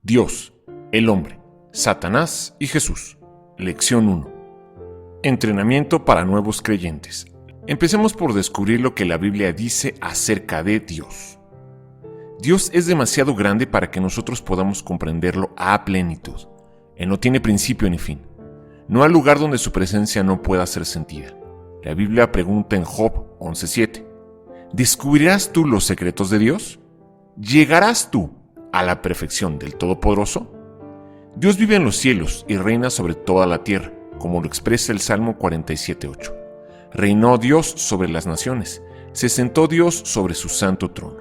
Dios, el hombre, Satanás y Jesús. Lección 1. Entrenamiento para nuevos creyentes. Empecemos por descubrir lo que la Biblia dice acerca de Dios. Dios es demasiado grande para que nosotros podamos comprenderlo a plenitud. Él no tiene principio ni fin. No hay lugar donde su presencia no pueda ser sentida. La Biblia pregunta en Job 11:7, ¿descubrirás tú los secretos de Dios? ¿Llegarás tú a la perfección del Todopoderoso? Dios vive en los cielos y reina sobre toda la tierra, como lo expresa el Salmo 47:8. Reinó Dios sobre las naciones, se sentó Dios sobre su santo trono.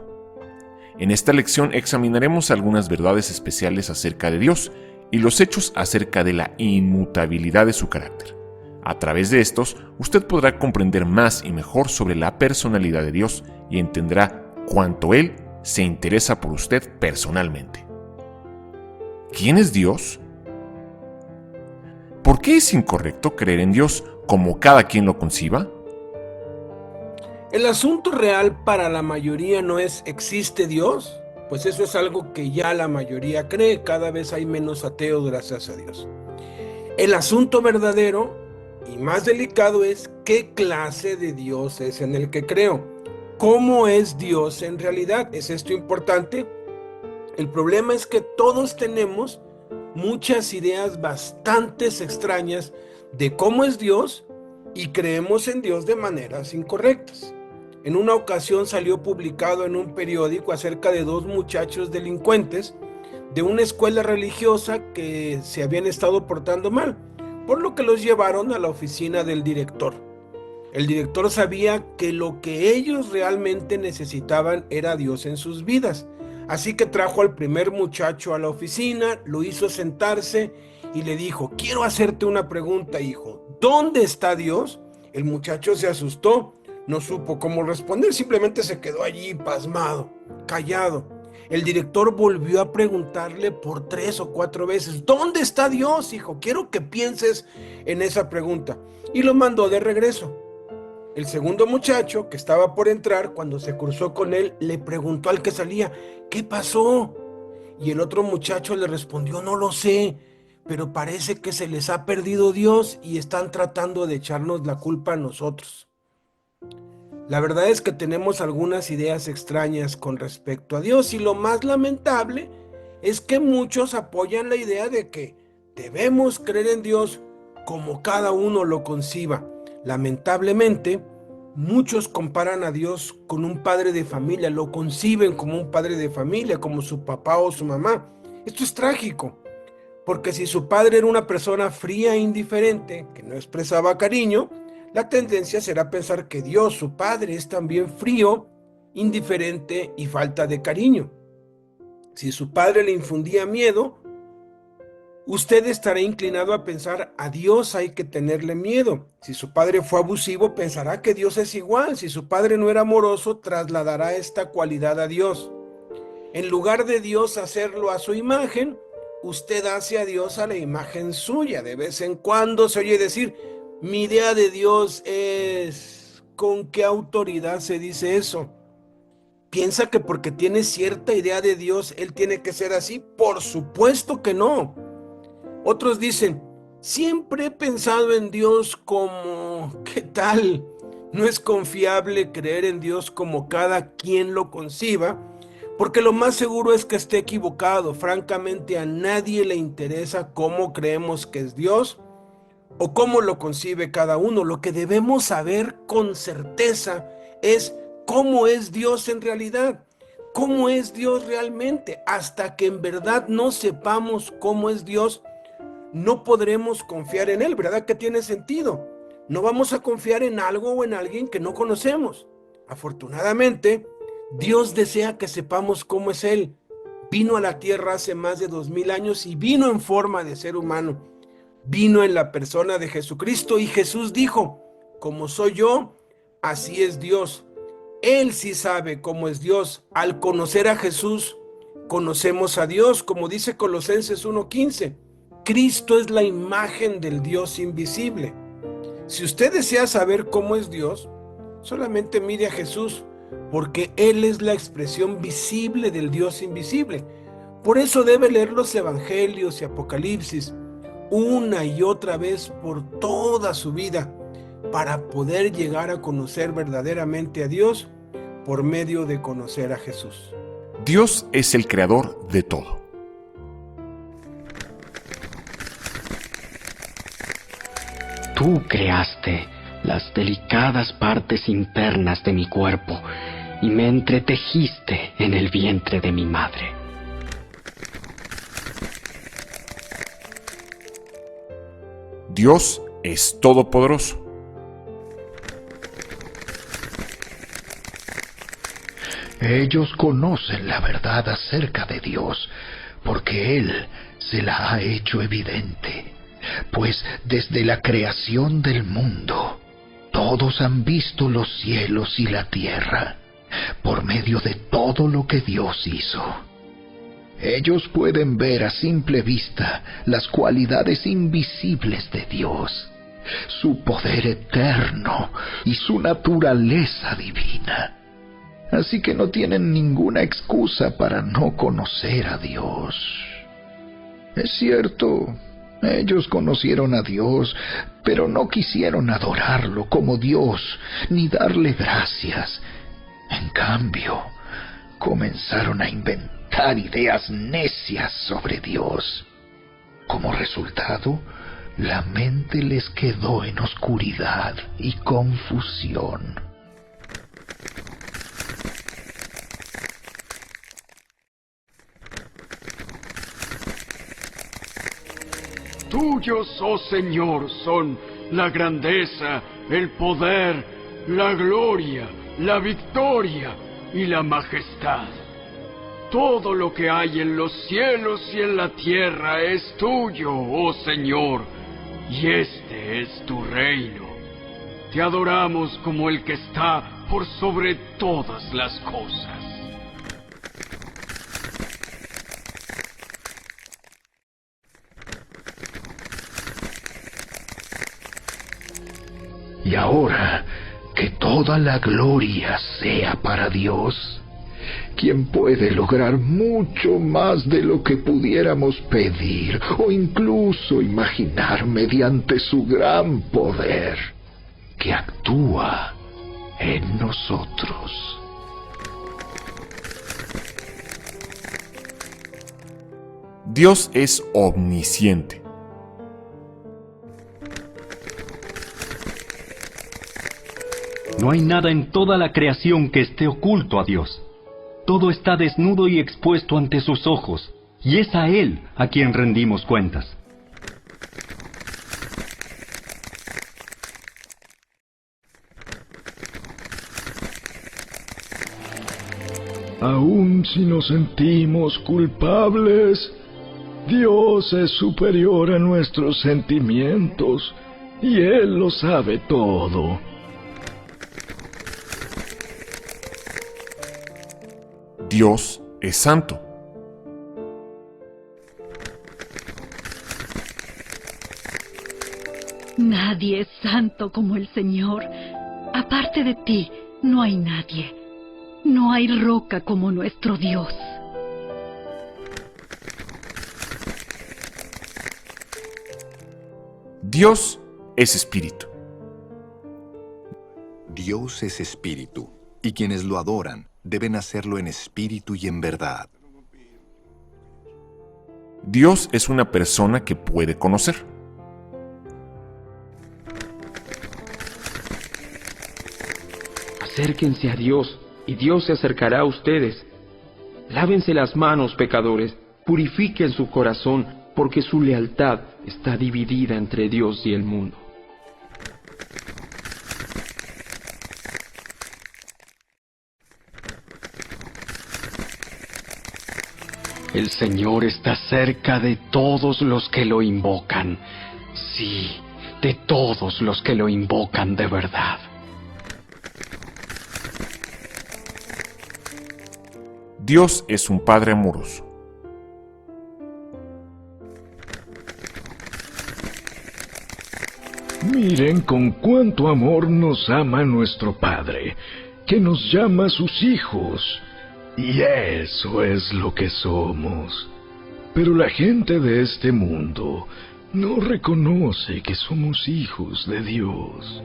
En esta lección examinaremos algunas verdades especiales acerca de Dios y los hechos acerca de la inmutabilidad de su carácter. A través de estos, usted podrá comprender más y mejor sobre la personalidad de Dios y entenderá cuánto Él se interesa por usted personalmente. ¿Quién es Dios? ¿Por qué es incorrecto creer en Dios como cada quien lo conciba? El asunto real para la mayoría no es ¿existe Dios? Pues eso es algo que ya la mayoría cree, cada vez hay menos ateos gracias a Dios. El asunto verdadero y más delicado es ¿qué clase de Dios es en el que creo? ¿Cómo es Dios en realidad? ¿Es esto importante? El problema es que todos tenemos muchas ideas bastante extrañas de cómo es Dios y creemos en Dios de maneras incorrectas. En una ocasión salió publicado en un periódico acerca de dos muchachos delincuentes de una escuela religiosa que se habían estado portando mal, por lo que los llevaron a la oficina del director. El director sabía que lo que ellos realmente necesitaban era Dios en sus vidas, así que trajo al primer muchacho a la oficina, lo hizo sentarse y le dijo: quiero hacerte una pregunta, hijo, ¿dónde está Dios? El muchacho se asustó, no supo cómo responder, simplemente se quedó allí pasmado, callado. El director volvió a preguntarle por 3 o 4 veces: ¿dónde está Dios, hijo? Quiero que pienses en esa pregunta. Y lo mandó de regreso. El segundo muchacho, que estaba por entrar, cuando se cruzó con él, le preguntó al que salía: ¿qué pasó? Y el otro muchacho le respondió: no lo sé, pero parece que se les ha perdido Dios y están tratando de echarnos la culpa a nosotros. La verdad es que tenemos algunas ideas extrañas con respecto a Dios y lo más lamentable es que muchos apoyan la idea de que debemos creer en Dios como cada uno lo conciba. Lamentablemente, muchos comparan a Dios con un padre de familia, lo conciben como un padre de familia, como su papá o su mamá. Esto es trágico, porque si su padre era una persona fría e indiferente, que no expresaba cariño, la tendencia será pensar que Dios, su Padre, es también frío, indiferente y falta de cariño. Si su padre le infundía miedo, usted estará inclinado a pensar: a Dios hay que tenerle miedo. Si su padre fue abusivo, pensará que Dios es igual. Si su padre no era amoroso, trasladará esta cualidad a Dios. En lugar de Dios hacerlo a su imagen, usted hace a Dios a la imagen suya. De vez en cuando se oye decir: mi idea de Dios es... ¿Con qué autoridad se dice eso? ¿Piensa que porque tiene cierta idea de Dios, Él tiene que ser así? Por supuesto que no. Otros dicen: siempre he pensado en Dios como... ¿qué tal? No es confiable creer en Dios como cada quien lo conciba, porque lo más seguro es que esté equivocado. Francamente, a nadie le interesa cómo creemos que es Dios o cómo lo concibe cada uno. Lo que debemos saber con certeza es cómo es Dios en realidad. ¿Cómo es Dios realmente? Hasta que en verdad no sepamos cómo es Dios, no podremos confiar en Él. ¿Verdad que tiene sentido? No vamos a confiar en algo o en alguien que no conocemos. Afortunadamente, Dios desea que sepamos cómo es Él. Vino a la tierra hace más de 2000 años y vino en forma de ser humano. Vino en la persona de Jesucristo y Jesús dijo: como soy yo, así es Dios. Él sí sabe cómo es Dios. Al conocer a Jesús, conocemos a Dios, como dice Colosenses 1:15. Cristo es la imagen del Dios invisible. Si usted desea saber cómo es Dios, solamente mire a Jesús, porque Él es la expresión visible del Dios invisible. Por eso debe leer los Evangelios y Apocalipsis una y otra vez por toda su vida para poder llegar a conocer verdaderamente a Dios por medio de conocer a Jesús. Dios es el creador de todo. Tú creaste las delicadas partes internas de mi cuerpo y me entretejiste en el vientre de mi madre. Dios es todopoderoso. Ellos conocen la verdad acerca de Dios, porque Él se la ha hecho evidente. Pues desde la creación del mundo, todos han visto los cielos y la tierra, por medio de todo lo que Dios hizo. Ellos pueden ver a simple vista las cualidades invisibles de Dios, su poder eterno y su naturaleza divina. Así que no tienen ninguna excusa para no conocer a Dios. Es cierto, ellos conocieron a Dios, pero no quisieron adorarlo como Dios, ni darle gracias. En cambio, comenzaron a inventar ideas necias sobre Dios. Como resultado, la mente les quedó en oscuridad y confusión. Tuyos, oh Señor, son la grandeza, el poder, la gloria, la victoria y la majestad. Todo lo que hay en los cielos y en la tierra es tuyo, oh Señor, y este es tu reino. Te adoramos como el que está por sobre todas las cosas. Y ahora, que toda la gloria sea para Dios, quien puede lograr mucho más de lo que pudiéramos pedir o incluso imaginar mediante su gran poder, que actúa en nosotros. Dios es omnisciente. No hay nada en toda la creación que esté oculto a Dios. Todo está desnudo y expuesto ante sus ojos, y es a Él a quien rendimos cuentas. Aun si nos sentimos culpables, Dios es superior a nuestros sentimientos, y Él lo sabe todo. Dios es santo. Nadie es santo como el Señor. Aparte de ti, no hay nadie. No hay roca como nuestro Dios. Dios es espíritu. Dios es espíritu, y quienes lo adoran deben hacerlo en espíritu y en verdad. Dios es una persona que puede conocer. Acérquense a Dios, y Dios se acercará a ustedes. Lávense las manos, pecadores, purifiquen su corazón, porque su lealtad está dividida entre Dios y el mundo. El Señor está cerca de todos los que lo invocan. Sí, de todos los que lo invocan de verdad. Dios es un Padre amoroso. Miren con cuánto amor nos ama nuestro Padre, que nos llama sus hijos. Y eso es lo que somos. Pero la gente de este mundo no reconoce que somos hijos de Dios,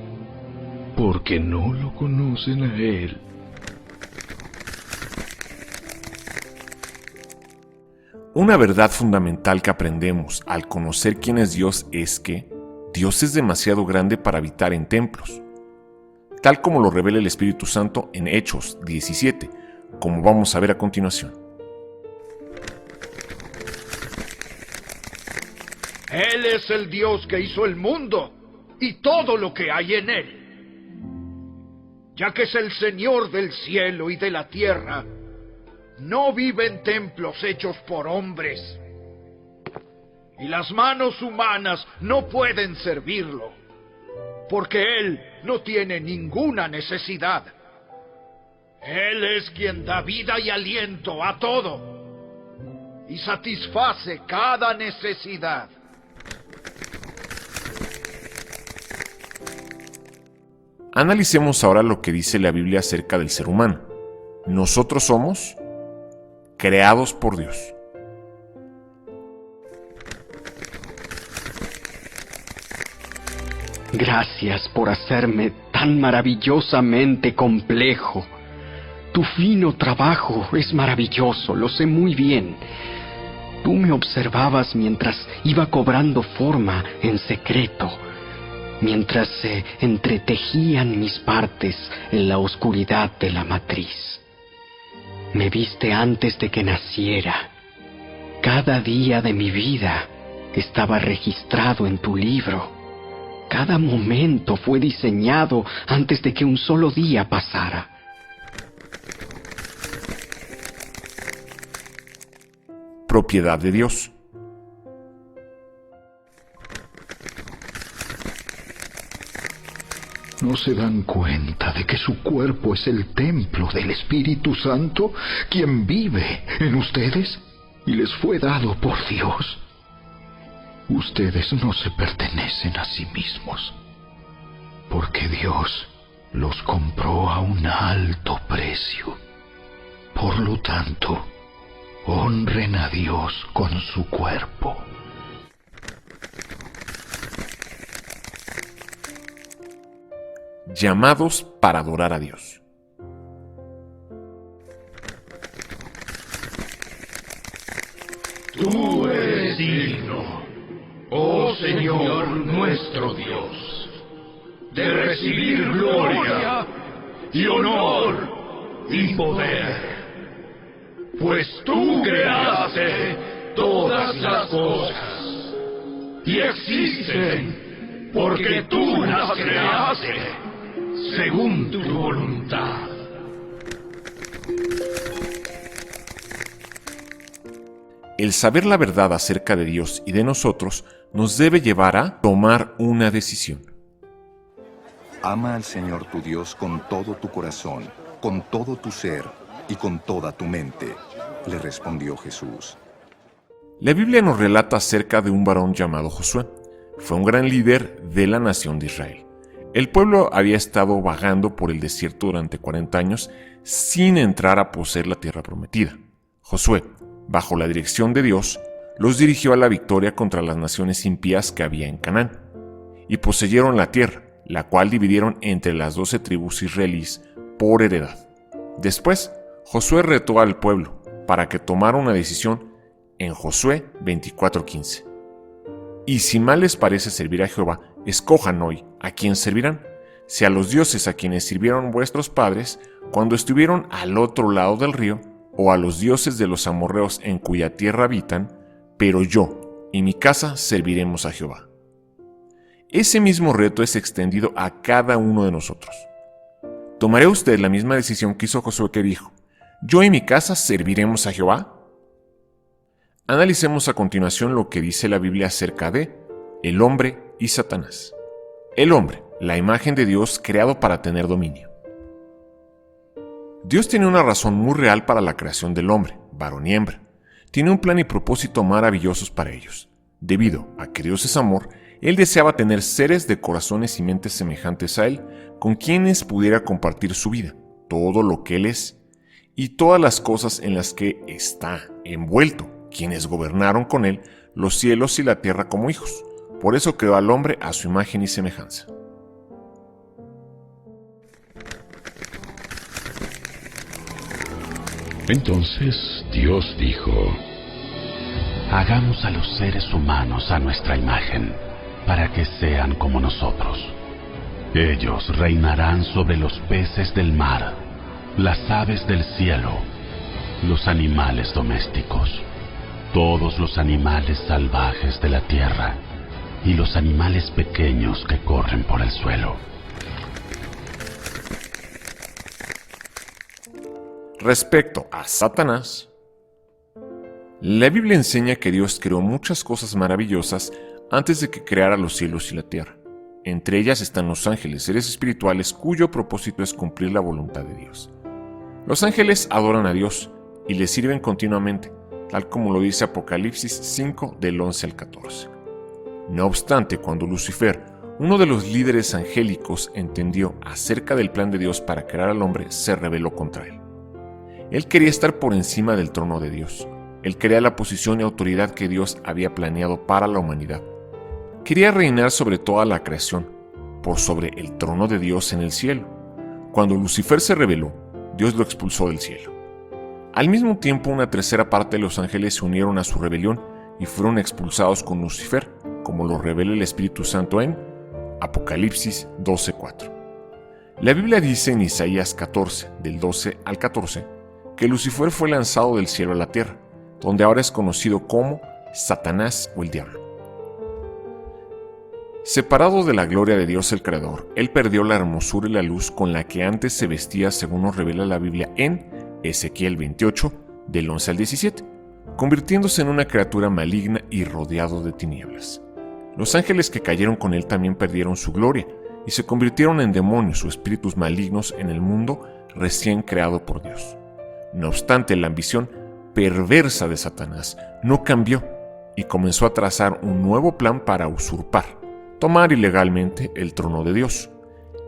porque no lo conocen a Él. Una verdad fundamental que aprendemos al conocer quién es Dios es que Dios es demasiado grande para habitar en templos, tal como lo revela el Espíritu Santo en Hechos 17, como vamos a ver a continuación. Él es el Dios que hizo el mundo y todo lo que hay en él. Ya que es el Señor del cielo y de la tierra, no vive en templos hechos por hombres. Y las manos humanas no pueden servirlo, porque Él no tiene ninguna necesidad. Él es quien da vida y aliento a todo, y satisface cada necesidad. Analicemos ahora lo que dice la Biblia acerca del ser humano. Nosotros somos creados por Dios. Gracias por hacerme tan maravillosamente complejo. Tu fino trabajo es maravilloso, lo sé muy bien. Tú me observabas mientras iba cobrando forma en secreto, mientras se entretejían mis partes en la oscuridad de la matriz. Me viste antes de que naciera. Cada día de mi vida estaba registrado en tu libro. Cada momento fue diseñado antes de que un solo día pasara. Propiedad de Dios. ¿No se dan cuenta de que su cuerpo es el templo del Espíritu Santo, quien vive en ustedes y les fue dado por Dios? Ustedes no se pertenecen a sí mismos, porque Dios los compró a un alto precio. Por lo tanto, honren a Dios con su cuerpo. Llamados para adorar a Dios. Tú eres digno, oh Señor nuestro Dios, de recibir gloria y honor y poder, pues tú creaste todas las cosas y existen porque tú las creaste según tu voluntad. El saber la verdad acerca de Dios y de nosotros nos debe llevar a tomar una decisión. Ama al Señor tu Dios con todo tu corazón, con todo tu ser y con toda tu mente, le respondió Jesús. La Biblia nos relata acerca de un varón llamado Josué. Fue un gran líder de la nación de Israel. El pueblo había estado vagando por el desierto durante 40 años sin entrar a poseer la tierra prometida. Josué, bajo la dirección de Dios, los dirigió a la victoria contra las naciones impías que había en Canaán, y poseyeron la tierra, la cual dividieron entre las 12 tribus israelíes por heredad. Después, Josué retó al pueblo para que tomara una decisión en Josué 24:15. Y si mal les parece servir a Jehová, escojan hoy a quién servirán, si a los dioses a quienes sirvieron vuestros padres cuando estuvieron al otro lado del río, o a los dioses de los amorreos en cuya tierra habitan, pero yo y mi casa serviremos a Jehová. Ese mismo reto es extendido a cada uno de nosotros. ¿Tomará usted la misma decisión que hizo Josué, que dijo, yo y mi casa serviremos a Jehová? Analicemos a continuación lo que dice la Biblia acerca de el hombre y Satanás. El hombre, la imagen de Dios creado para tener dominio. Dios tiene una razón muy real para la creación del hombre, varón y hembra. Tiene un plan y propósito maravillosos para ellos. Debido a que Dios es amor, Él deseaba tener seres de corazones y mentes semejantes a Él, con quienes pudiera compartir su vida, todo lo que Él es, y todas las cosas en las que está envuelto quienes gobernaron con él los cielos y la tierra como hijos. Por eso creó al hombre a su imagen y semejanza. Entonces Dios dijo: hagamos a los seres humanos a nuestra imagen, para que sean como nosotros. Ellos reinarán sobre los peces del mar, las aves del cielo, los animales domésticos, todos los animales salvajes de la tierra y los animales pequeños que corren por el suelo. Respecto a Satanás, la Biblia enseña que Dios creó muchas cosas maravillosas antes de que creara los cielos y la tierra. Entre ellas están los ángeles, seres espirituales cuyo propósito es cumplir la voluntad de Dios. Los ángeles adoran a Dios y le sirven continuamente, tal como lo dice Apocalipsis 5 del 11 al 14. No obstante, cuando Lucifer, uno de los líderes angélicos, entendió acerca del plan de Dios para crear al hombre, se rebeló contra él. Él quería estar por encima del trono de Dios. Él quería la posición y autoridad que Dios había planeado para la humanidad. Quería reinar sobre toda la creación, por sobre el trono de Dios en el cielo. Cuando Lucifer se rebeló, Dios lo expulsó del cielo. Al mismo tiempo, una tercera parte de los ángeles se unieron a su rebelión y fueron expulsados con Lucifer, como lo revela el Espíritu Santo en Apocalipsis 12:4. La Biblia dice en Isaías 14, del 12 al 14, que Lucifer fue lanzado del cielo a la tierra, donde ahora es conocido como Satanás o el diablo. Separado de la gloria de Dios el Creador, él perdió la hermosura y la luz con la que antes se vestía, según nos revela la Biblia en Ezequiel 28, del 11 al 17, convirtiéndose en una criatura maligna y rodeado de tinieblas. Los ángeles que cayeron con él también perdieron su gloria y se convirtieron en demonios o espíritus malignos en el mundo recién creado por Dios. No obstante, la ambición perversa de Satanás no cambió y comenzó a trazar un nuevo plan para usurpar, tomar ilegalmente el trono de Dios.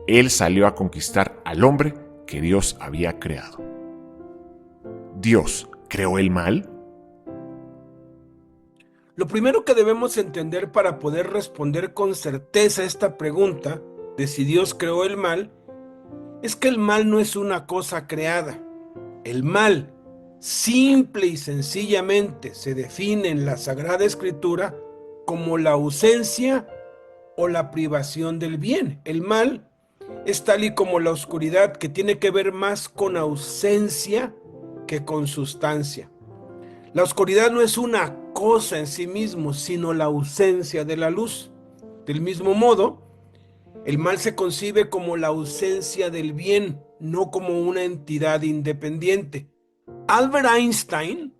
Él salió a conquistar al hombre que Dios había creado. ¿Dios creó el mal? Lo primero que debemos entender para poder responder con certeza a esta pregunta de si Dios creó el mal es que el mal no es una cosa creada. El mal, simple y sencillamente, se define en la Sagrada Escritura como la ausencia o la privación del bien. El mal es tal y como la oscuridad, que tiene que ver más con ausencia que con sustancia. La oscuridad no es una cosa en sí mismo, sino la ausencia de la luz. Del mismo modo, el mal se concibe como la ausencia del bien, no como una entidad independiente. Albert Einstein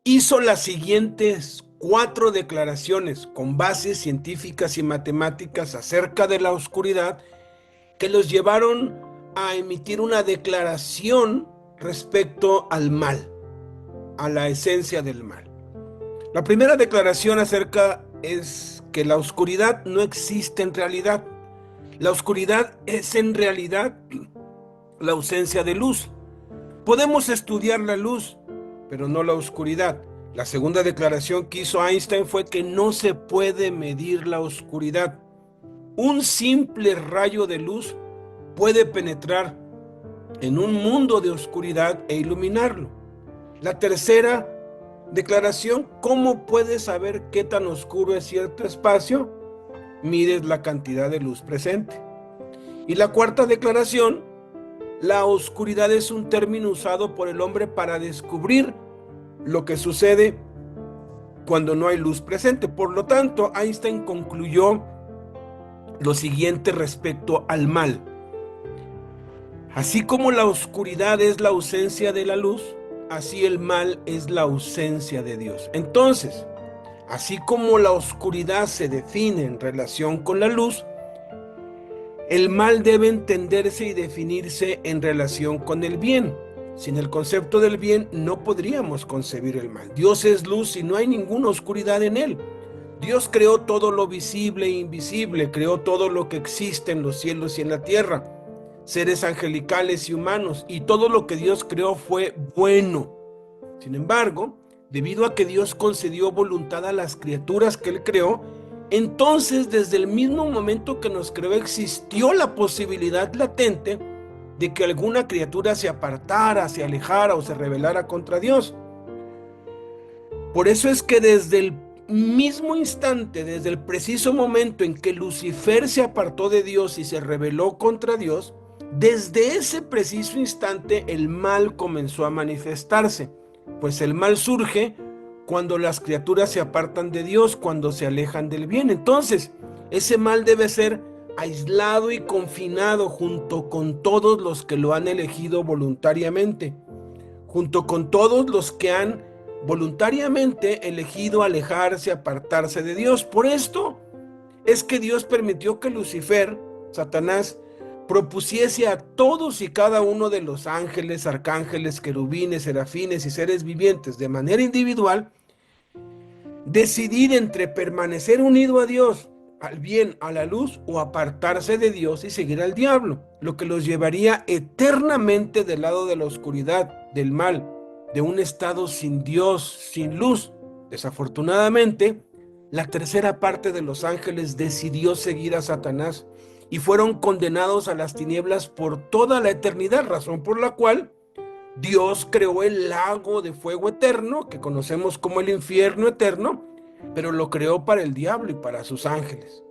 hizo las siguientes 4 declaraciones con bases científicas y matemáticas acerca de la oscuridad que los llevaron a emitir una declaración respecto al mal, a la esencia del mal. La primera declaración acerca es que la oscuridad no existe en realidad. La oscuridad es en realidad la ausencia de luz. Podemos estudiar la luz, pero no la oscuridad. La segunda declaración que hizo Einstein fue que no se puede medir la oscuridad. Un simple rayo de luz puede penetrar en un mundo de oscuridad e iluminarlo. La tercera declaración: ¿cómo puedes saber qué tan oscuro es cierto espacio? Mides la cantidad de luz presente. Y la cuarta declaración: la oscuridad es un término usado por el hombre para descubrir lo que sucede cuando no hay luz presente. Por lo tanto, Einstein concluyó lo siguiente respecto al mal: así como la oscuridad es la ausencia de la luz, así el mal es la ausencia de Dios. Entonces, así como la oscuridad se define en relación con la luz, el mal debe entenderse y definirse en relación con el bien. Sin el concepto del bien no podríamos concebir el mal. Dios es luz y no hay ninguna oscuridad en él. Dios creó todo lo visible e invisible, creó todo lo que existe en los cielos y en la tierra, seres angelicales y humanos, y todo lo que Dios creó fue bueno. Sin embargo, debido a que Dios concedió voluntad a las criaturas que Él creó, entonces desde el mismo momento que nos creó existió la posibilidad latente de que alguna criatura se apartara, se alejara o se rebelara contra Dios. Por eso es que desde el mismo instante, desde el preciso momento en que Lucifer se apartó de Dios y se rebeló contra Dios, desde ese preciso instante el mal comenzó a manifestarse, pues el mal surge cuando las criaturas se apartan de Dios, cuando se alejan del bien. Entonces, ese mal debe ser aislado y confinado junto con todos los que lo han elegido voluntariamente, junto con todos los que han voluntariamente elegido alejarse, apartarse de Dios. Por esto es que Dios permitió que Lucifer, Satanás, propusiese a todos y cada uno de los ángeles, arcángeles, querubines, serafines y seres vivientes de manera individual, decidir entre permanecer unido a Dios, al bien, a la luz, o apartarse de Dios y seguir al diablo, lo que los llevaría eternamente del lado de la oscuridad, del mal, de un estado sin Dios, sin luz. Desafortunadamente, la tercera parte de los ángeles decidió seguir a Satanás y fueron condenados a las tinieblas por toda la eternidad, razón por la cual Dios creó el lago de fuego eterno, que conocemos como el infierno eterno, pero lo creó para el diablo y para sus ángeles.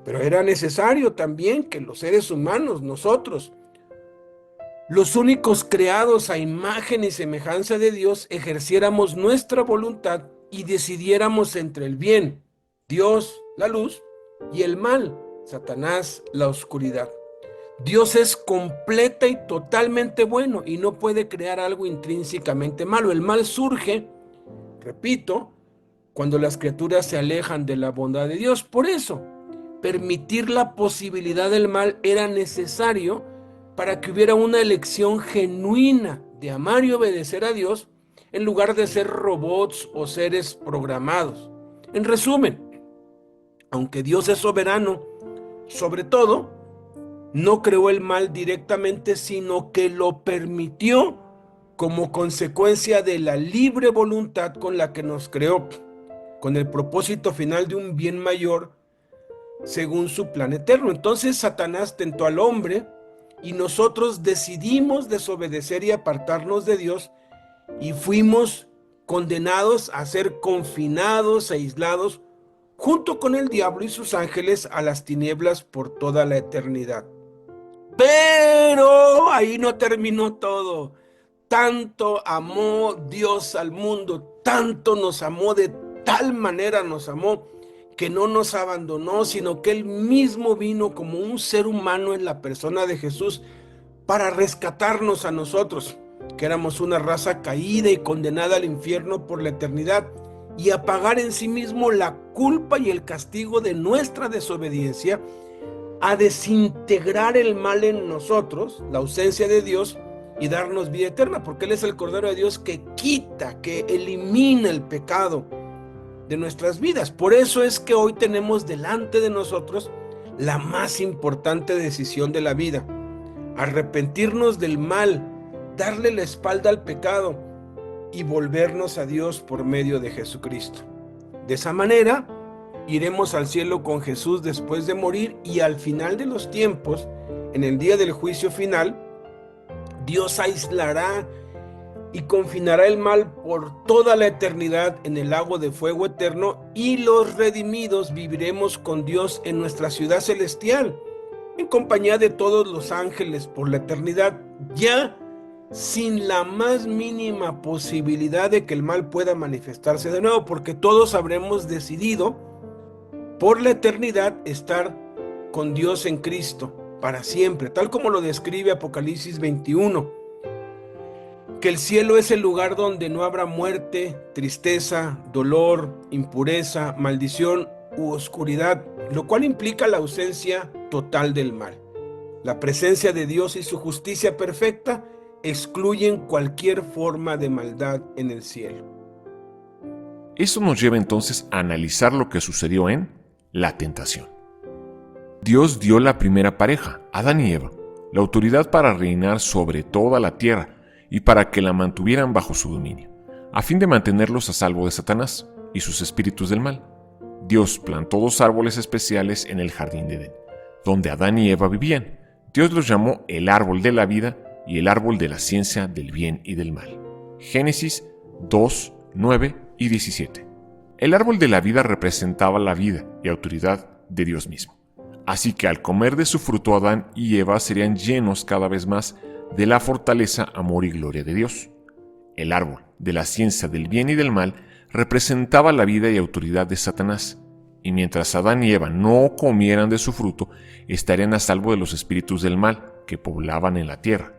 Pero era necesario también que los seres humanos, nosotros, los únicos creados a imagen y semejanza de Dios, ejerciéramos nuestra voluntad y decidiéramos entre el bien, Dios, la luz, y el mal, Satanás, la oscuridad. Dios es completa y totalmente bueno y no puede crear algo intrínsecamente malo. El mal surge, repito, cuando las criaturas se alejan de la bondad de Dios. Por eso, permitir la posibilidad del mal era necesario para que hubiera una elección genuina de amar y obedecer a Dios en lugar de ser robots o seres programados. En resumen, aunque Dios es soberano sobre todo, no creó el mal directamente, sino que lo permitió como consecuencia de la libre voluntad con la que nos creó, con el propósito final de un bien mayor según su plan eterno. Entonces Satanás tentó al hombre y nosotros decidimos desobedecer y apartarnos de Dios y fuimos condenados a ser confinados e aislados junto con el diablo y sus ángeles a las tinieblas por toda la eternidad. Pero ahí no terminó todo. Tanto amó Dios al mundo, tanto nos amó, de tal manera nos amó, que no nos abandonó, sino que Él mismo vino como un ser humano en la persona de Jesús para rescatarnos a nosotros, que éramos una raza caída y condenada al infierno por la eternidad, y a pagar en sí mismo la culpa y el castigo de nuestra desobediencia, a desintegrar el mal en nosotros, la ausencia de Dios, y darnos vida eterna, porque Él es el Cordero de Dios que quita, que elimina el pecado de nuestras vidas. Por eso es que hoy tenemos delante de nosotros la más importante decisión de la vida: arrepentirnos del mal, darle la espalda al pecado y volvernos a Dios por medio de Jesucristo. De esa manera iremos al cielo con Jesús después de morir, y al final de los tiempos, en el día del juicio final, Dios aislará y confinará el mal por toda la eternidad en el lago de fuego eterno, y los redimidos viviremos con Dios en nuestra ciudad celestial, en compañía de todos los ángeles por la eternidad, ya sin la más mínima posibilidad de que el mal pueda manifestarse de nuevo, porque todos habremos decidido por la eternidad estar con Dios en Cristo para siempre, tal como lo describe Apocalipsis 21, que el cielo es el lugar donde no habrá muerte, tristeza, dolor, impureza, maldición u oscuridad, lo cual implica la ausencia total del mal. La presencia de Dios y su justicia perfecta excluyen cualquier forma de maldad en el cielo. Eso nos lleva entonces a analizar lo que sucedió en la tentación. Dios dio a la primera pareja, Adán y Eva, la autoridad para reinar sobre toda la tierra y para que la mantuvieran bajo su dominio. a fin de mantenerlos a salvo de Satanás y sus espíritus del mal. Dios plantó 2 árboles especiales en el jardín de Edén, donde Adán y Eva vivían. Dios los llamó el árbol de la vida y el árbol de la ciencia del bien y del mal. Génesis 2, 9 y 17. El árbol de la vida representaba la vida y autoridad de Dios mismo. Así que al comer de su fruto, Adán y Eva serían llenos cada vez más de la fortaleza, amor y gloria de Dios. El árbol de la ciencia del bien y del mal representaba la vida y autoridad de Satanás, y mientras Adán y Eva no comieran de su fruto, estarían a salvo de los espíritus del mal que poblaban en la tierra.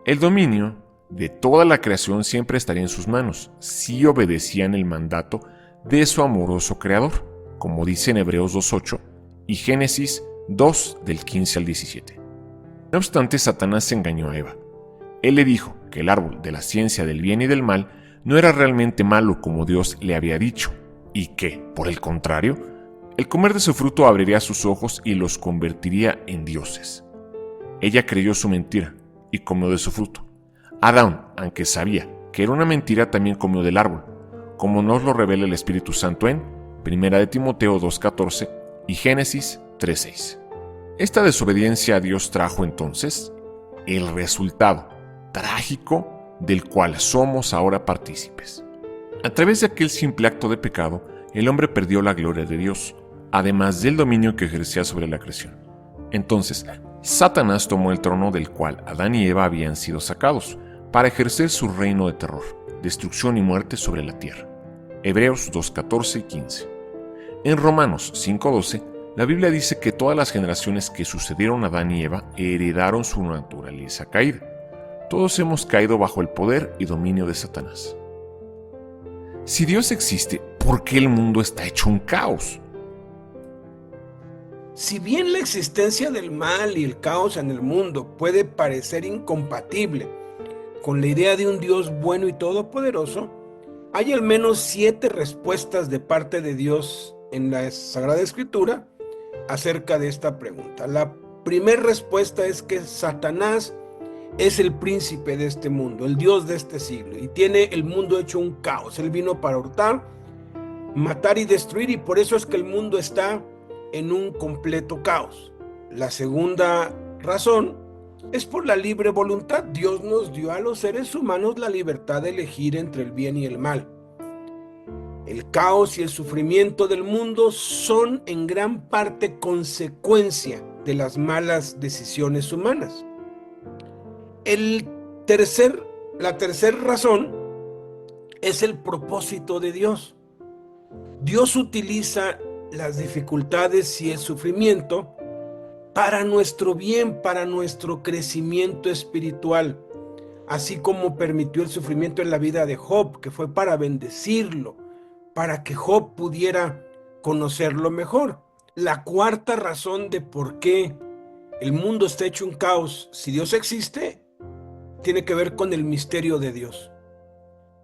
El dominio de toda la creación siempre estaría en sus manos, si obedecían el mandato de su amoroso Creador, como dice en Hebreos 2:8 y Génesis 2 del 15 al 17. No obstante, Satanás engañó a Eva. Él le dijo que el árbol de la ciencia del bien y del mal no era realmente malo como Dios le había dicho, y que, por el contrario, el comer de su fruto abriría sus ojos y los convertiría en dioses. Ella creyó su mentira y comió de su fruto. Adán, aunque sabía que era una mentira, también comió del árbol, como nos lo revela el Espíritu Santo en 1 de Timoteo 2:14 y Génesis 3:6. Esta desobediencia a Dios trajo entonces el resultado trágico del cual somos ahora partícipes. A través de aquel simple acto de pecado, el hombre perdió la gloria de Dios, además del dominio que ejercía sobre la creación. Entonces, Satanás tomó el trono del cual Adán y Eva habían sido sacados, para ejercer su reino de terror, destrucción y muerte sobre la tierra. Hebreos 2:14 y 15. En Romanos 5:12, la Biblia dice que todas las generaciones que sucedieron a Adán y Eva heredaron su naturaleza caída. Todos hemos caído bajo el poder y dominio de Satanás. Si Dios existe, ¿por qué el mundo está hecho un caos? Si bien la existencia del mal y el caos en el mundo puede parecer incompatible con la idea de un Dios bueno y todopoderoso, hay al menos 7 respuestas de parte de Dios en la Sagrada Escritura acerca de esta pregunta. La primera respuesta es que Satanás es el príncipe de este mundo, el Dios de este siglo, y tiene el mundo hecho un caos. Él vino para hurtar, matar y destruir, y por eso es que el mundo está en un completo caos. La segunda razón es por la libre voluntad. Dios nos dio a los seres humanos la libertad de elegir entre el bien y el mal. El caos y el sufrimiento del mundo son en gran parte consecuencia de las malas decisiones humanas. La tercera razón es el propósito de Dios. Dios utiliza las dificultades y el sufrimiento para nuestro bien, para nuestro crecimiento espiritual, así como permitió el sufrimiento en la vida de Job, que fue para bendecirlo, para que Job pudiera conocerlo mejor. La cuarta razón de por qué el mundo está hecho un caos, si Dios existe, tiene que ver con el misterio de Dios.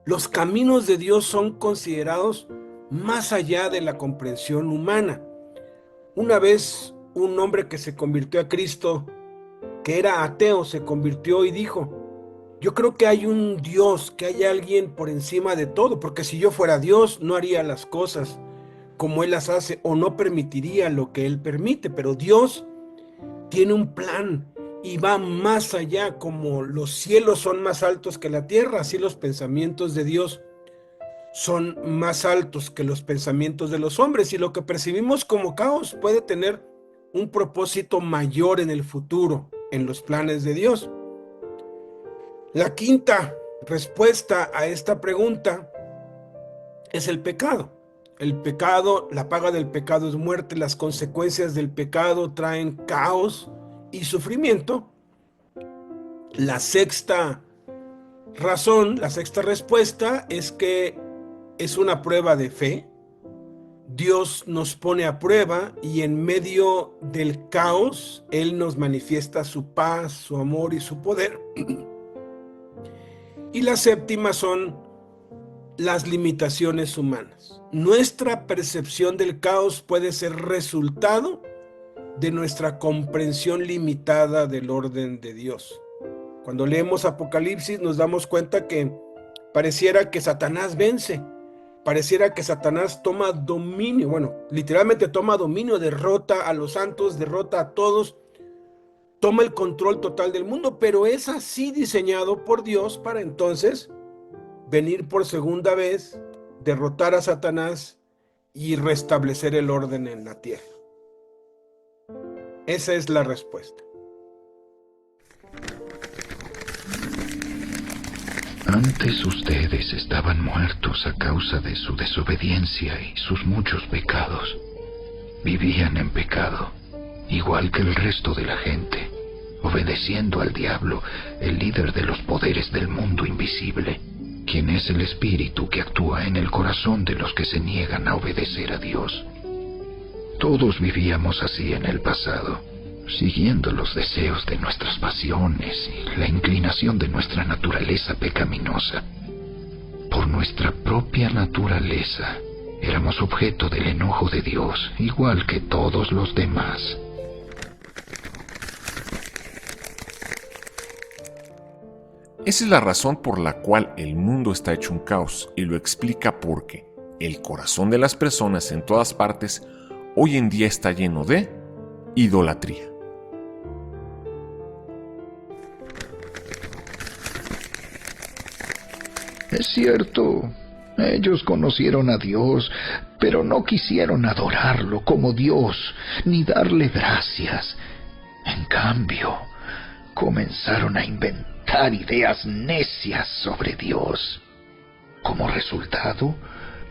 Los caminos de Dios son considerados más allá de la comprensión humana. Una vez un hombre que se convirtió a Cristo, que era ateo, se convirtió y dijo: yo creo que hay un Dios, que hay alguien por encima de todo, porque si yo fuera Dios no haría las cosas como Él las hace, o no permitiría lo que Él permite, pero Dios tiene un plan y va más allá. Como los cielos son más altos que la tierra, así los pensamientos de Dios son más altos que los pensamientos de los hombres, y lo que percibimos como caos puede tener un propósito mayor en el futuro, en los planes de Dios. La quinta respuesta a esta pregunta es el pecado. El pecado, la paga del pecado es muerte, las consecuencias del pecado traen caos y sufrimiento. La sexta razón, la sexta respuesta es que es una prueba de fe. Dios nos pone a prueba y en medio del caos, Él nos manifiesta su paz, su amor y su poder. Y la séptima son las limitaciones humanas. Nuestra percepción del caos puede ser resultado de nuestra comprensión limitada del orden de Dios. Cuando leemos Apocalipsis nos damos cuenta que pareciera que Satanás vence, pareciera que Satanás toma dominio, bueno, literalmente toma dominio, derrota a los santos, derrota a todos, toma el control total del mundo, pero es así diseñado por Dios para entonces venir por segunda vez, derrotar a Satanás y restablecer el orden en la tierra. Esa es la respuesta. Antes ustedes estaban muertos a causa de su desobediencia y sus muchos pecados. Vivían en pecado, igual que el resto de la gente, obedeciendo al diablo, el líder de los poderes del mundo invisible, quien es el espíritu que actúa en el corazón de los que se niegan a obedecer a Dios. Todos vivíamos así en el pasado, siguiendo los deseos de nuestras pasiones y la inclinación de nuestra naturaleza pecaminosa. Por nuestra propia naturaleza, éramos objeto del enojo de Dios, igual que todos los demás. Esa es la razón por la cual el mundo está hecho un caos, y lo explica porque el corazón de las personas en todas partes hoy en día está lleno de idolatría. Es cierto, ellos conocieron a Dios, pero no quisieron adorarlo como Dios, ni darle gracias. En cambio, comenzaron a inventar ideas necias sobre Dios. Como resultado,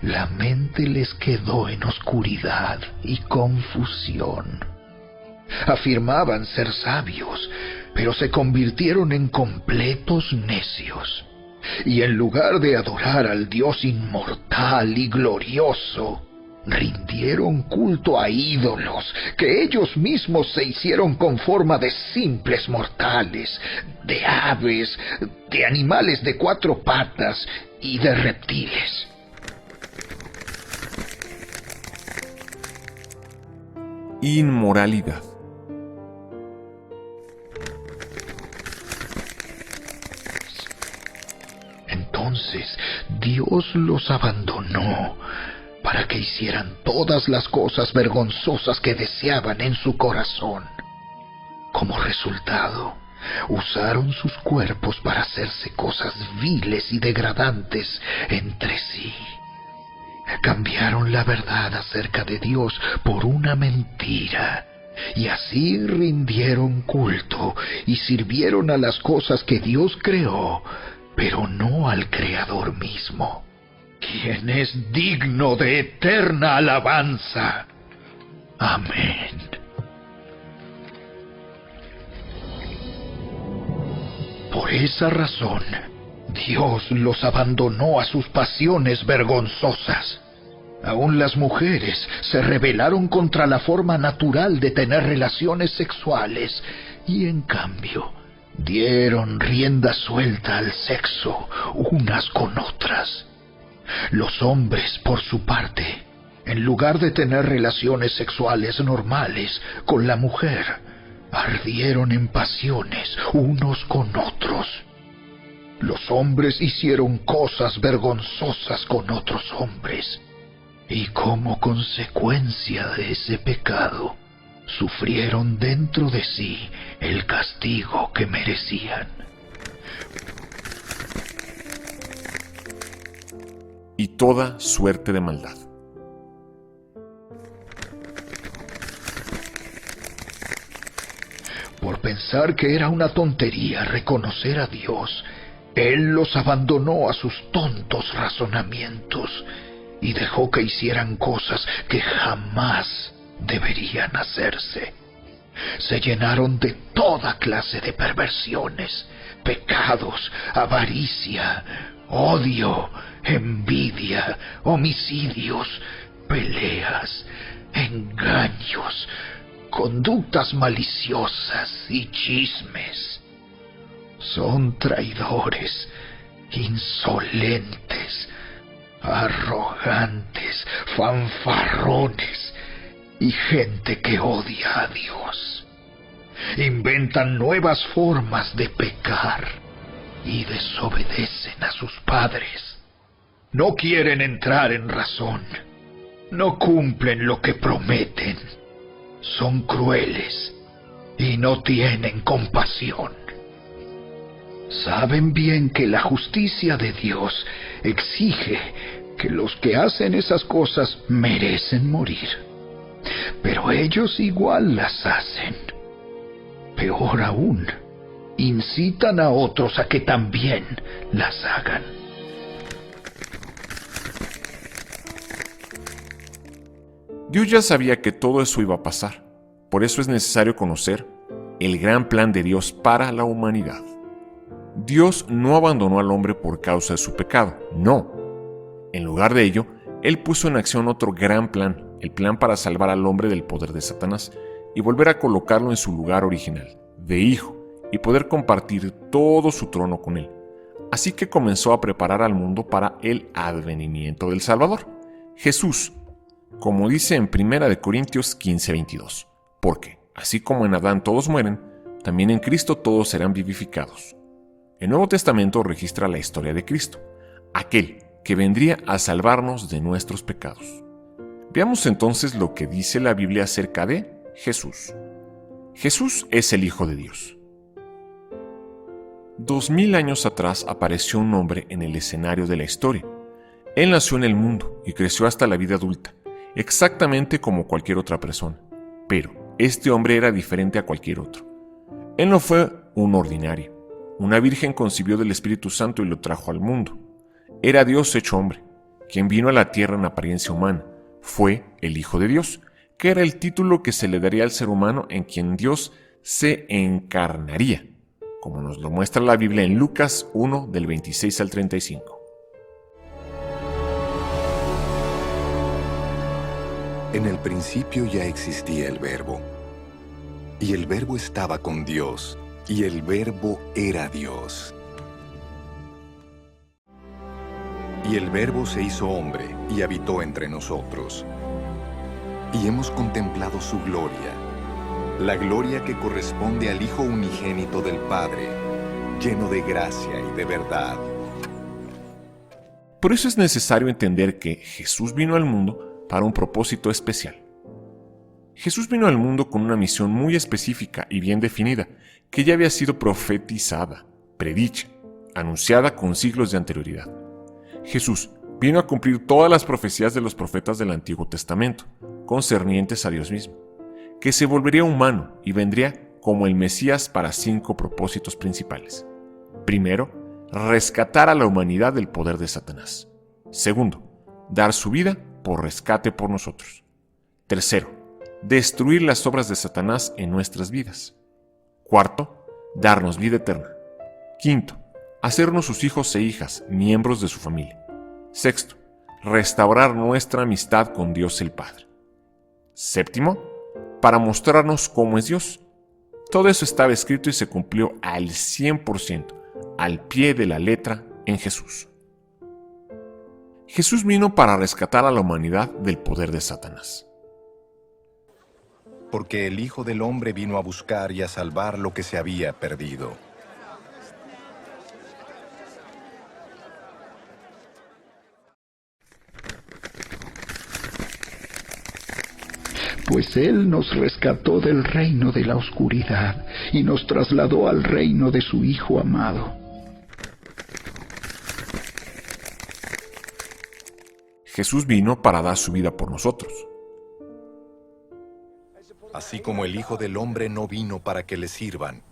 la mente les quedó en oscuridad y confusión. Afirmaban ser sabios, pero se convirtieron en completos necios. Y en lugar de adorar al Dios inmortal y glorioso, rindieron culto a ídolos que ellos mismos se hicieron con forma de simples mortales, de aves, de animales de 4 patas y de reptiles. Inmoralidad. Entonces Dios los abandonó para que hicieran todas las cosas vergonzosas que deseaban en su corazón. Como resultado, usaron sus cuerpos para hacerse cosas viles y degradantes entre sí. Cambiaron la verdad acerca de Dios por una mentira, y así rindieron culto y sirvieron a las cosas que Dios creó, pero no al Creador mismo, quien es digno de eterna alabanza. Amén. Por esa razón, Dios los abandonó a sus pasiones vergonzosas. Aún las mujeres se rebelaron contra la forma natural de tener relaciones sexuales y, en cambio, dieron rienda suelta al sexo unas con otras. Los hombres, por su parte, en lugar de tener relaciones sexuales normales con la mujer, ardieron en pasiones unos con otros. Los hombres hicieron cosas vergonzosas con otros hombres, y como consecuencia de ese pecado, sufrieron dentro de sí el castigo que merecían. Y toda suerte de maldad. Por pensar que era una tontería reconocer a Dios, Él los abandonó a sus tontos razonamientos y dejó que hicieran cosas que jamás deberían hacerse. Se llenaron de toda clase de perversiones, pecados, avaricia, odio, envidia, homicidios, peleas, engaños, conductas maliciosas y chismes. Son traidores, insolentes, arrogantes, fanfarrones y gente que odia a Dios. Inventan nuevas formas de pecar y desobedecen a sus padres. No quieren entrar en razón. No cumplen lo que prometen. Son crueles y no tienen compasión. Saben bien que la justicia de Dios exige que los que hacen esas cosas merecen morir. Pero ellos igual las hacen. Peor aún, incitan a otros a que también las hagan. Dios ya sabía que todo eso iba a pasar. Por eso es necesario conocer el gran plan de Dios para la humanidad. Dios no abandonó al hombre por causa de su pecado, no. En lugar de ello, Él puso en acción otro gran plan, el plan para salvar al hombre del poder de Satanás y volver a colocarlo en su lugar original, de hijo, y poder compartir todo su trono con Él. Así que comenzó a preparar al mundo para el advenimiento del Salvador, Jesús, como dice en 1 Corintios 15:22, porque, así como en Adán todos mueren, también en Cristo todos serán vivificados. El Nuevo Testamento registra la historia de Cristo, aquel que vendría a salvarnos de nuestros pecados. Veamos entonces lo que dice la Biblia acerca de Jesús. Jesús es el Hijo de Dios. 2000 años atrás apareció un hombre en el escenario de la historia. Él nació en el mundo y creció hasta la vida adulta, exactamente como cualquier otra persona. Pero este hombre era diferente a cualquier otro. Él no fue un ordinario. Una virgen concibió del Espíritu Santo y lo trajo al mundo. Era Dios hecho hombre, quien vino a la tierra en apariencia humana. Fue el Hijo de Dios, que era el título que se le daría al ser humano en quien Dios se encarnaría, como nos lo muestra la Biblia en Lucas 1, del 26 al 35. En el principio ya existía el Verbo, y el Verbo estaba con Dios, y el Verbo era Dios. Y el Verbo se hizo hombre y habitó entre nosotros. Y hemos contemplado su gloria, la gloria que corresponde al Hijo unigénito del Padre, lleno de gracia y de verdad. Por eso es necesario entender que Jesús vino al mundo para un propósito especial. Jesús vino al mundo con una misión muy específica y bien definida, que ya había sido profetizada, predicha, anunciada con siglos de anterioridad. Jesús vino a cumplir todas las profecías de los profetas del Antiguo Testamento, concernientes a Dios mismo, que se volvería humano y vendría como el Mesías para 5 propósitos principales. Primero, rescatar a la humanidad del poder de Satanás. Segundo, dar su vida por rescate por nosotros. Tercero, destruir las obras de Satanás en nuestras vidas. Cuarto, darnos vida eterna. Quinto, hacernos sus hijos e hijas, miembros de su familia. Sexto, restaurar nuestra amistad con Dios el Padre. Séptimo, para mostrarnos cómo es Dios. Todo eso estaba escrito y se cumplió al 100%, al pie de la letra, en Jesús. Jesús vino para rescatar a la humanidad del poder de Satanás. Porque el Hijo del Hombre vino a buscar y a salvar lo que se había perdido. Pues Él nos rescató del reino de la oscuridad y nos trasladó al reino de su Hijo amado. Jesús vino para dar su vida por nosotros. Así como el Hijo del Hombre no vino para que le sirvan,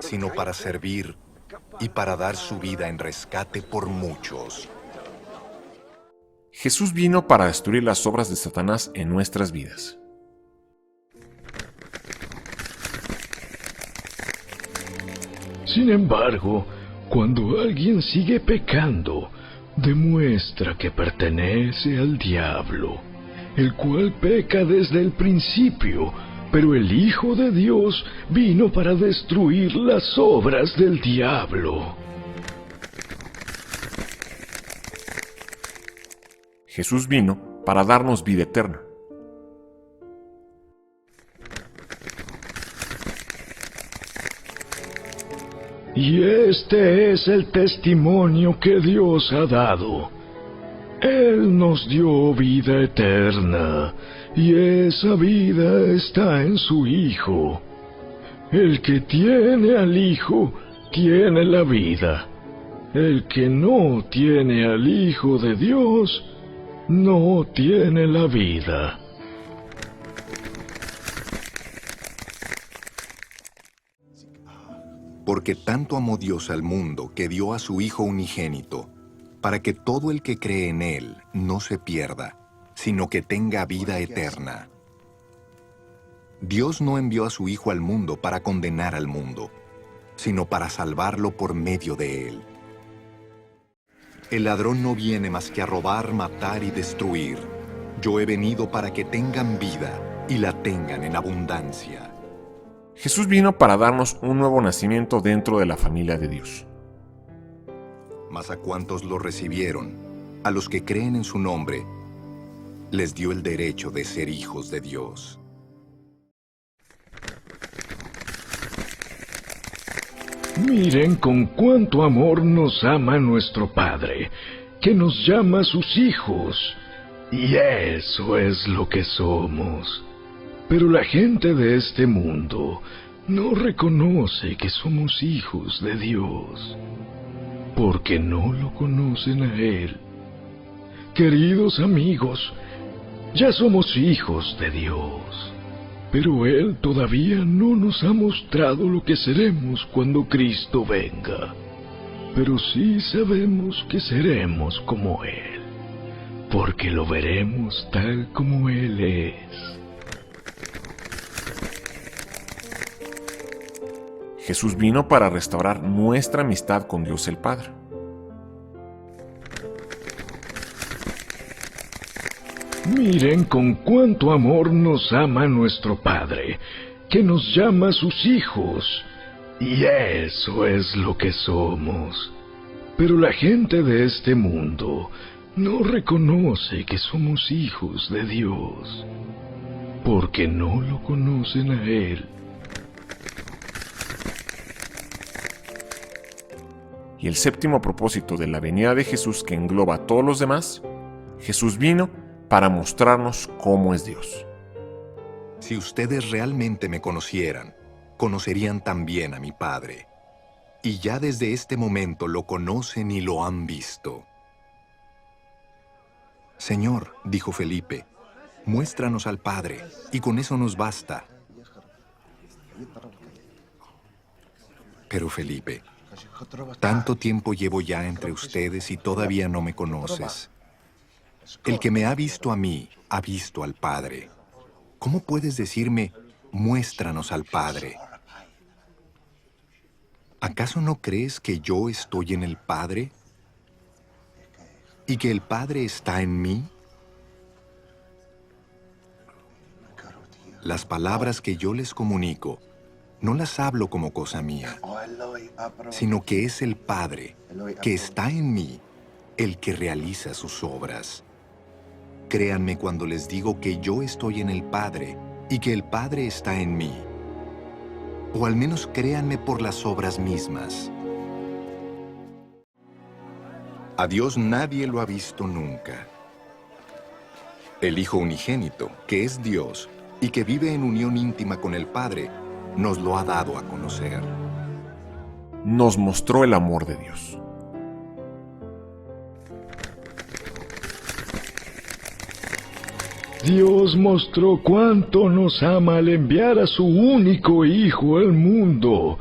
sino para servir y para dar su vida en rescate por muchos. Jesús vino para destruir las obras de Satanás en nuestras vidas. Sin embargo, cuando alguien sigue pecando, demuestra que pertenece al diablo, el cual peca desde el principio, pero el Hijo de Dios vino para destruir las obras del diablo. Jesús vino para darnos vida eterna. y este es el testimonio que Dios ha dado. Él nos dio vida eterna, y esa vida está en su Hijo. El que tiene al Hijo, tiene la vida. El que no tiene al Hijo de Dios, no tiene la vida. Porque tanto amó Dios al mundo que dio a su Hijo unigénito, para que todo el que cree en Él no se pierda, sino que tenga vida eterna. Dios no envió a su Hijo al mundo para condenar al mundo, sino para salvarlo por medio de Él. El ladrón no viene más que a robar, matar y destruir. Yo he venido para que tengan vida y la tengan en abundancia. Jesús vino para darnos un nuevo nacimiento dentro de la familia de Dios. Mas a cuantos lo recibieron, a los que creen en su nombre, les dio el derecho de ser hijos de Dios. Miren con cuánto amor nos ama nuestro Padre, que nos llama sus hijos. Y eso es lo que somos. Pero la gente de este mundo no reconoce que somos hijos de Dios, porque no lo conocen a Él. Queridos amigos, ya somos hijos de Dios, pero Él todavía no nos ha mostrado lo que seremos cuando Cristo venga. Pero sí sabemos que seremos como Él, porque lo veremos tal como Él es. Jesús vino para restaurar nuestra amistad con Dios el Padre. Miren con cuánto amor nos ama nuestro Padre, que nos llama sus hijos. Y eso es lo que somos. Pero la gente de este mundo no reconoce que somos hijos de Dios, porque no lo conocen a Él. Y el séptimo propósito de la venida de Jesús, que engloba a todos los demás, Jesús vino para mostrarnos cómo es Dios. Si ustedes realmente me conocieran, conocerían también a mi Padre. Y ya desde este momento lo conocen y lo han visto. Señor, dijo Felipe, muéstranos al Padre, y con eso nos basta. Pero Felipe, tanto tiempo llevo ya entre ustedes y todavía no me conoces. El que me ha visto a mí, ha visto al Padre. ¿Cómo puedes decirme, muéstranos al Padre? ¿Acaso no crees que yo estoy en el Padre? ¿Y que el Padre está en mí? Las palabras que yo les comunico, no las hablo como cosa mía, sino que es el Padre, que está en mí, el que realiza sus obras. Créanme cuando les digo que yo estoy en el Padre y que el Padre está en mí. O al menos créanme por las obras mismas. A Dios nadie lo ha visto nunca. El Hijo unigénito, que es Dios y que vive en unión íntima con el Padre, nos lo ha dado a conocer. Nos mostró el amor de Dios. Dios mostró cuánto nos ama al enviar a su único Hijo al mundo,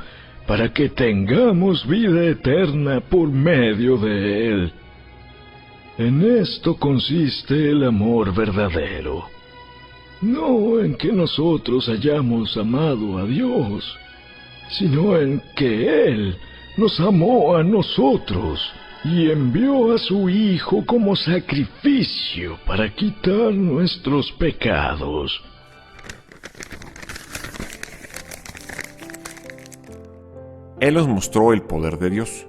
para que tengamos vida eterna por medio de Él. En esto consiste el amor verdadero. No en que nosotros hayamos amado a Dios, sino en que Él nos amó a nosotros y envió a su Hijo como sacrificio para quitar nuestros pecados. Él nos mostró el poder de Dios.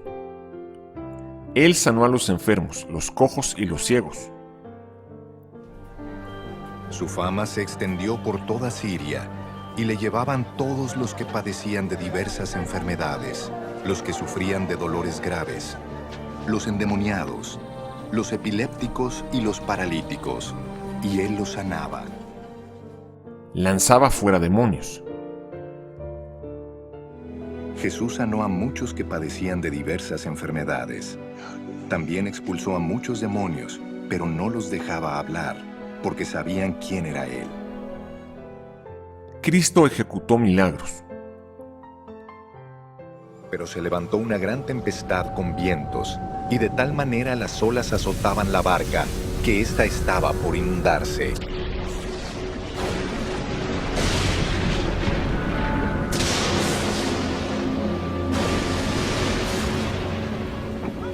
Él sanó a los enfermos, los cojos y los ciegos. Su fama se extendió por toda Siria, y le llevaban todos los que padecían de diversas enfermedades, los que sufrían de dolores graves, los endemoniados, los epilépticos y los paralíticos, y él los sanaba. Lanzaba fuera demonios. Jesús sanó a muchos que padecían de diversas enfermedades. También expulsó a muchos demonios, pero no los dejaba hablar, porque sabían quién era Él. Cristo ejecutó milagros. Pero se levantó una gran tempestad con vientos, y de tal manera las olas azotaban la barca, que ésta estaba por inundarse.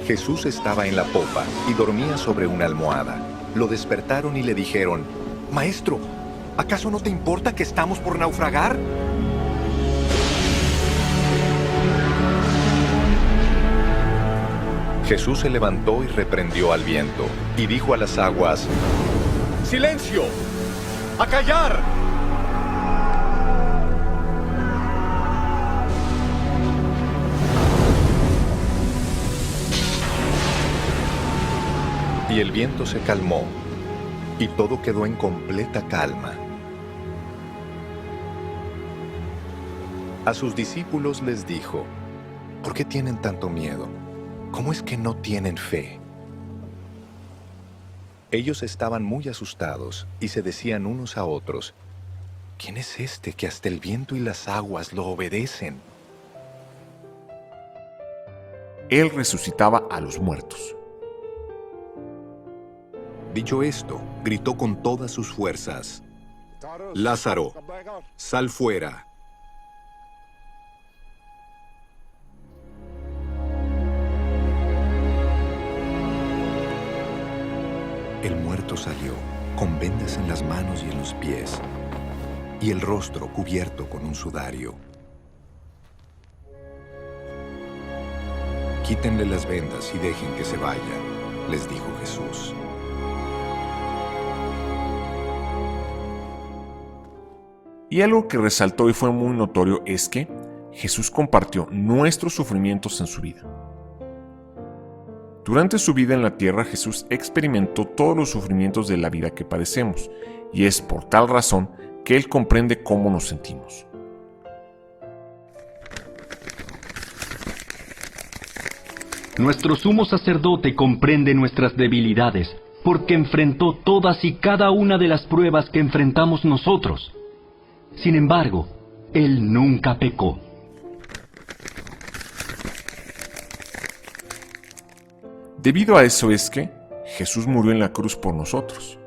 Jesús estaba en la popa y dormía sobre una almohada. Lo despertaron y le dijeron: «Maestro, ¿acaso no te importa que estamos por naufragar?». Jesús se levantó y reprendió al viento, y dijo a las aguas: «¡Silencio! ¡A callar!». Y el viento se calmó, y todo quedó en completa calma. A sus discípulos les dijo: «¿Por qué tienen tanto miedo? ¿Cómo es que no tienen fe?». Ellos estaban muy asustados y se decían unos a otros: «¿Quién es este que hasta el viento y las aguas lo obedecen?». Él resucitaba a los muertos. Dicho esto, gritó con todas sus fuerzas: «Lázaro, sal fuera». El muerto salió, con vendas en las manos y en los pies, y el rostro cubierto con un sudario. «Quítenle las vendas y dejen que se vaya», les dijo Jesús. Y algo que resaltó y fue muy notorio es que Jesús compartió nuestros sufrimientos en su vida. Durante su vida en la tierra, Jesús experimentó todos los sufrimientos de la vida que padecemos, y es por tal razón que Él comprende cómo nos sentimos. Nuestro sumo sacerdote comprende nuestras debilidades, porque enfrentó todas y cada una de las pruebas que enfrentamos nosotros. Sin embargo, Él nunca pecó. Debido a eso es que Jesús murió en la cruz por nosotros.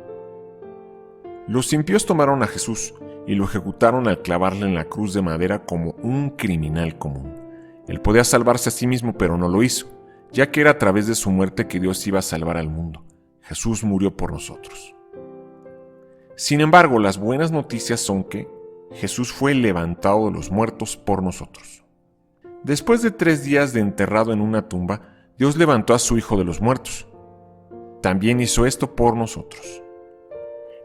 Los impíos tomaron a Jesús y lo ejecutaron al clavarle en la cruz de madera como un criminal común. Él podía salvarse a sí mismo, pero no lo hizo, ya que era a través de su muerte que Dios iba a salvar al mundo. Jesús murió por nosotros. Sin embargo, las buenas noticias son que Jesús fue levantado de los muertos por nosotros. Después de 3 días de enterrado en una tumba, Dios levantó a su Hijo de los muertos. También hizo esto por nosotros.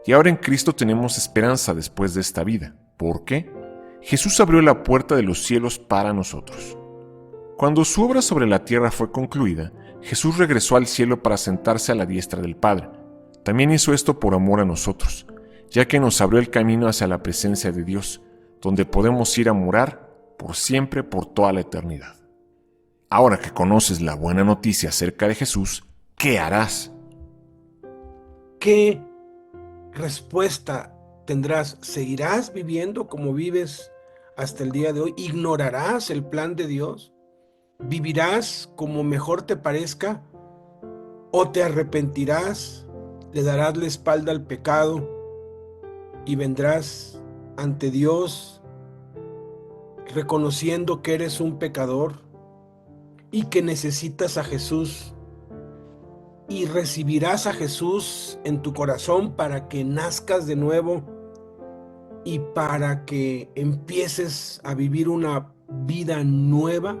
Y ahora en Cristo tenemos esperanza después de esta vida. ¿Por qué? Jesús abrió la puerta de los cielos para nosotros. Cuando su obra sobre la tierra fue concluida, Jesús regresó al cielo para sentarse a la diestra del Padre. También hizo esto por amor a nosotros, ya que nos abrió el camino hacia la presencia de Dios, donde podemos ir a morar por siempre, por toda la eternidad. Ahora que conoces la buena noticia acerca de Jesús, ¿qué harás? ¿Qué respuesta tendrás? ¿Seguirás viviendo como vives hasta el día de hoy? ¿Ignorarás el plan de Dios? ¿Vivirás como mejor te parezca? ¿O te arrepentirás? ¿Le darás la espalda al pecado? Y vendrás ante Dios reconociendo que eres un pecador y que necesitas a Jesús, y recibirás a Jesús en tu corazón para que nazcas de nuevo y para que empieces a vivir una vida nueva